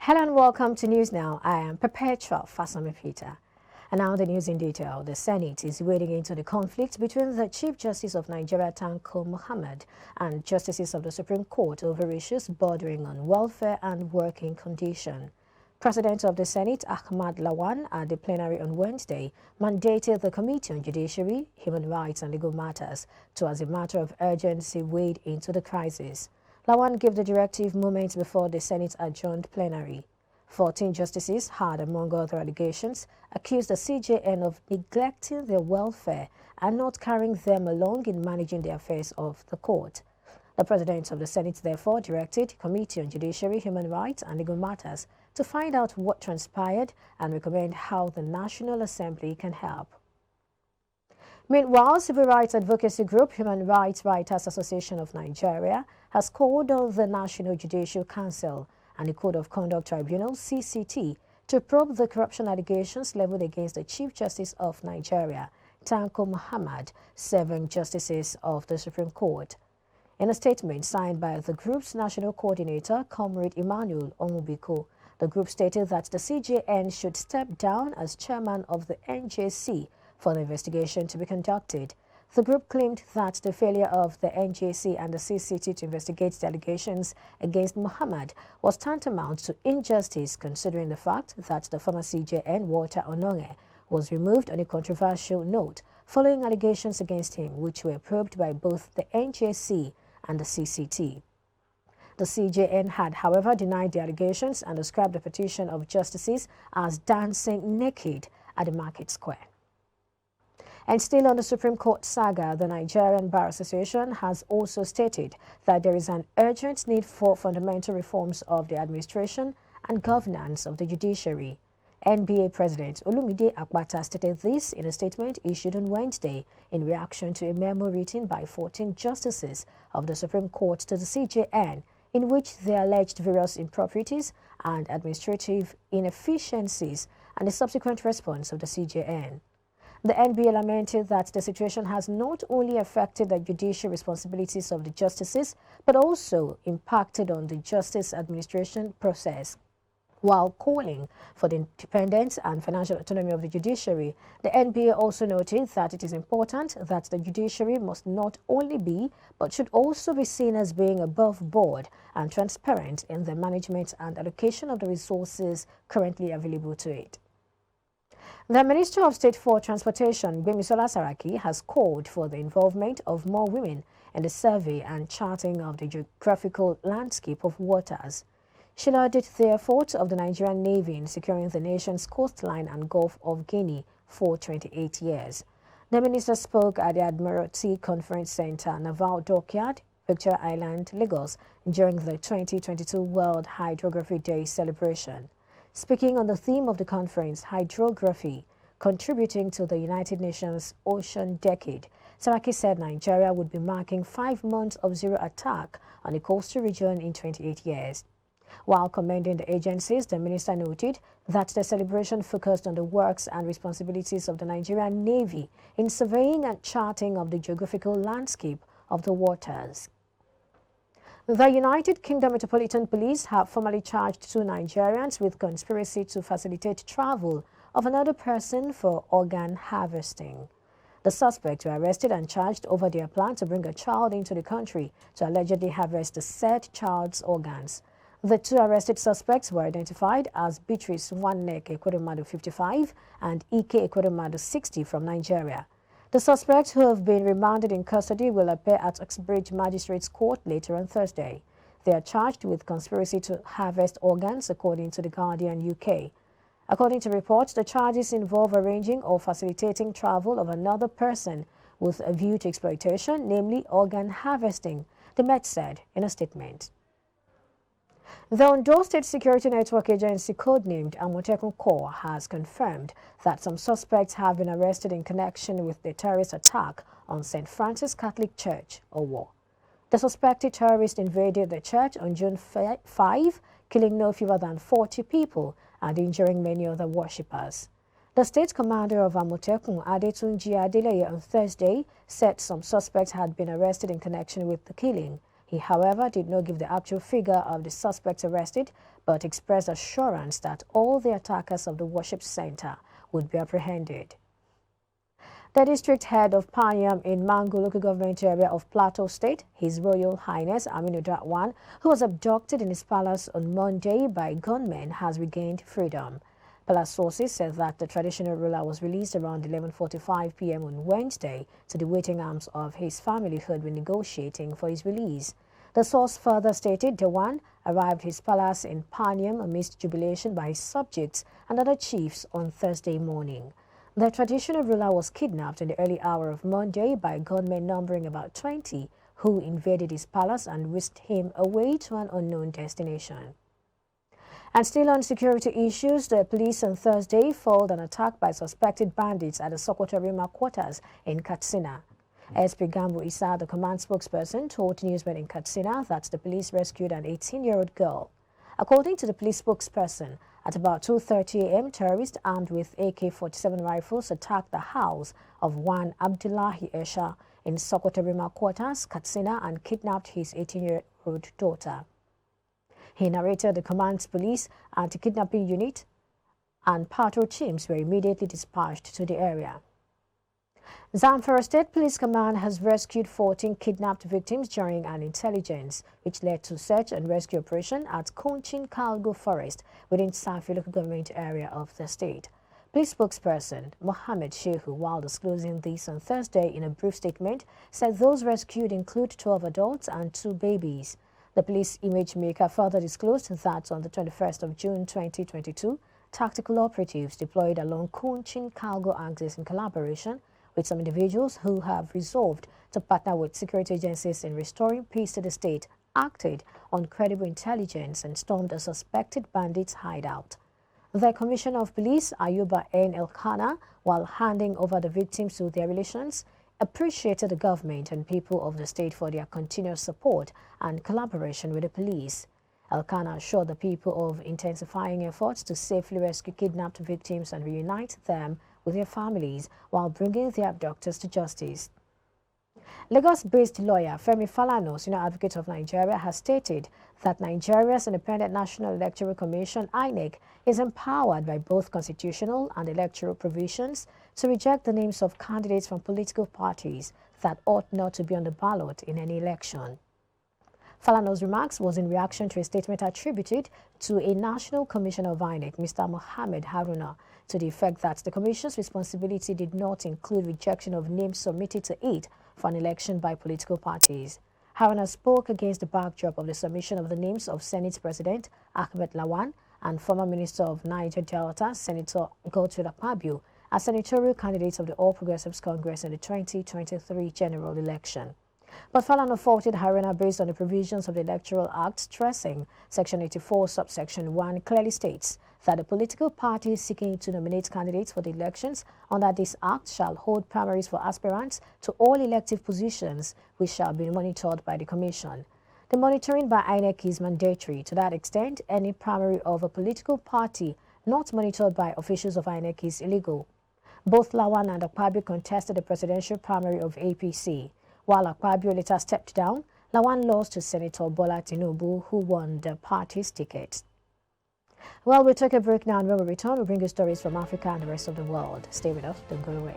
Hello and welcome to News Now. I am Perpetua Fasami Peter. And now the news in detail. The Senate is wading into the conflict between the Chief Justice of Nigeria, Tanko Muhammad, and Justices of the Supreme Court over issues bordering on welfare and working condition. President of the Senate, Ahmad Lawan, at the plenary on Wednesday, mandated the Committee on Judiciary, Human Rights and Legal Matters to, as a matter of urgency, wade into the crisis. Lawan gave the directive moments before the Senate adjourned plenary. 14 justices had, among other allegations, accused the CJN of neglecting their welfare and not carrying them along in managing the affairs of the court. The President of the Senate therefore directed Committee on Judiciary, Human Rights and Legal Matters to find out what transpired and recommend how the National Assembly can help. Meanwhile, civil rights advocacy group Human Rights Writers Association of Nigeria has called on the National Judicial Council and the Code of Conduct Tribunal (CCT) to probe the corruption allegations leveled against the Chief Justice of Nigeria, Tanko Muhammad, 7 justices of the Supreme Court. In a statement signed by the group's national coordinator, Comrade Emmanuel Omubiko, the group stated that the CJN should step down as chairman of the NJC for the investigation to be conducted. The group claimed that the failure of the NJC and the CCT to investigate the allegations against Muhammad was tantamount to injustice, considering the fact that the former CJN, Walter Ononge, was removed on a controversial note following allegations against him, which were probed by both the NJC and the CCT. The CJN had, however, denied the allegations and described the petition of justices as dancing naked at the Market Square. And still on the Supreme Court saga, the Nigerian Bar Association has also stated that there is an urgent need for fundamental reforms of the administration and governance of the judiciary. NBA President Olumide Akpata stated this in a statement issued on Wednesday in reaction to a memo written by 14 justices of the Supreme Court to the CJN, in which they alleged various improprieties and administrative inefficiencies and the subsequent response of the CJN. The NBA lamented that the situation has not only affected the judicial responsibilities of the justices, but also impacted on the justice administration process. While calling for the independence and financial autonomy of the judiciary, the NBA also noted that it is important that the judiciary must not only be, but should also be seen as being above board and transparent in the management and allocation of the resources currently available to it. The Minister of State for Transportation, Gbemisola Saraki, has called for the involvement of more women in the survey and charting of the geographical landscape of waters. She lauded the efforts of the Nigerian Navy in securing the nation's coastline and Gulf of Guinea for 28 years. The minister spoke at the Admiralty Conference Center, Naval Dockyard, Victoria Island, Lagos, during the 2022 World Hydrography Day celebration. Speaking on the theme of the conference, Hydrography, contributing to the United Nations Ocean Decade, Saraki said Nigeria would be marking 5 months of zero attack on the coastal region in 28 years. While commending the agencies, the minister noted that the celebration focused on the works and responsibilities of the Nigerian Navy in surveying and charting of the geographical landscape of the waters. The United Kingdom Metropolitan Police have formally charged 2 Nigerians with conspiracy to facilitate travel of another person for organ harvesting. The suspects were arrested and charged over their plan to bring a child into the country to allegedly harvest the said child's organs. The 2 arrested suspects were identified as Beatrice Nwaneke Ekweremadu, 55, and Ike Ekweremadu, 60, from Nigeria. The suspects, who have been remanded in custody, will appear at Uxbridge Magistrates Court later on Thursday. They are charged with conspiracy to harvest organs, according to The Guardian UK. According to reports, the charges involve arranging or facilitating travel of another person with a view to exploitation, namely organ harvesting, the Met said in a statement. The Ondo State Security Network Agency, codenamed Amotekun Corps, has confirmed that some suspects have been arrested in connection with the terrorist attack on St. Francis Catholic Church, Owo. The suspected terrorist invaded the church on June 5, killing no fewer than 40 people and injuring many other worshippers. The state commander of Amotekun, Adetunji Adeleye, on Thursday said some suspects had been arrested in connection with the killing. He, however, did not give the actual figure of the suspects arrested, but expressed assurance that all the attackers of the worship center would be apprehended. The district head of Panyam in Mangu local government area of Plateau State, His Royal Highness Aminu Dratwan, who was abducted in his palace on Monday by gunmen, has regained freedom. Palace sources said that the traditional ruler was released around 11:45 p.m. on Wednesday to the waiting arms of his family who had been negotiating for his release. The source further stated Dratwan arrived at his palace in Panyam amidst jubilation by his subjects and other chiefs on Thursday morning. The traditional ruler was kidnapped in the early hour of Monday by gunmen numbering about 20 who invaded his palace and whisked him away to an unknown destination. And still on security issues, the police on Thursday foiled an attack by suspected bandits at the Sokoto Rima quarters in Katsina. SP Gambo Issa, the command spokesperson, told newsmen in Katsina that the police rescued an 18-year-old girl. According to the police spokesperson, at about 2:30 a.m., terrorists armed with AK-47 rifles attacked the house of one Abdullahi Esha in Sokoto Rima quarters, Katsina, and kidnapped his 18-year-old daughter. He narrated the command's police anti-kidnapping unit and patrol teams were immediately dispatched to the area. Zamfara State Police Command has rescued 14 kidnapped victims during an intelligence, which led to search and rescue operation at Kunchin Kalgo Forest within Safi local government area of the state. Police spokesperson Mohammed Shehu, while disclosing this on Thursday in a brief statement, said those rescued include 12 adults and 2 babies. The police image maker further disclosed that on the 21st of June 2022, tactical operatives deployed along Kunchin Kalgo axis in collaboration with some individuals who have resolved to partner with security agencies in restoring peace to the state, acted on credible intelligence and stormed a suspected bandits' hideout. The Commissioner of Police, Ayuba N. Elkana, while handing over the victims to their relations, appreciated the government and people of the state for their continuous support and collaboration with the police. Elkana assured the people of intensifying efforts to safely rescue kidnapped victims and reunite them with their families while bringing their abductors to justice. Lagos-based lawyer Femi Falana, Senior Advocate of Nigeria, has stated that Nigeria's Independent National Electoral Commission, INEC, is empowered by both constitutional and electoral provisions to reject the names of candidates from political parties that ought not to be on the ballot in any election. Falana's remarks was in reaction to a statement attributed to a National Commissioner of INEC, Mr. Mohammed Haruna, to the effect that the Commission's responsibility did not include rejection of names submitted to it for an election by political parties. Haruna spoke against the backdrop of the submission of the names of Senate President Ahmed Lawan and former Minister of Niger Delta, Senator Godswill Akpabio, as senatorial candidates of the All Progressives Congress in the 2023 general election. But Falana faulted Haruna based on the provisions of the Electoral Act, stressing Section 84, subsection 1 clearly states that the political parties seeking to nominate candidates for the elections under this act shall hold primaries for aspirants to all elective positions, which shall be monitored by the Commission. The monitoring by INEC is mandatory. To that extent, any primary of a political party not monitored by officials of INEC is illegal. Both Lawan and Akpabio contested the presidential primary of APC. While Akpabio later stepped down, Lawan lost to Senator Bola Tinubu, who won the party's ticket. Well, we'll take a break now, and when we return, we'll bring you stories from Africa and the rest of the world. Stay with us, don't go away.